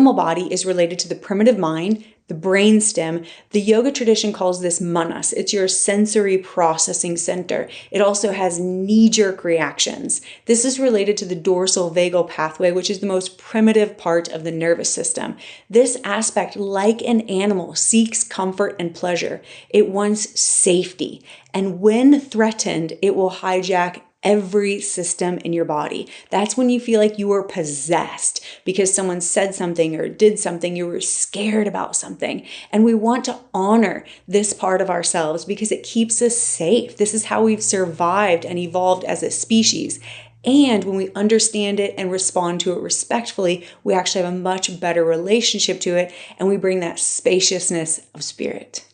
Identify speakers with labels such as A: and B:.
A: animal body is related to the primitive mind, the brainstem. The yoga tradition calls this manas. It's your sensory processing center. It also has knee-jerk reactions. This is related to the dorsal vagal pathway, which is the most primitive part of the nervous system. This aspect, like an animal, seeks comfort and pleasure. It wants safety. And when threatened, it will hijack every system in your body. That's when you feel like you were possessed because someone said something or did something, you were scared about something. And we want to honor this part of ourselves because it keeps us safe. This is how we've survived and evolved as a species. And when we understand it and respond to it respectfully, we actually have a much better relationship to it, and we bring that spaciousness of spirit.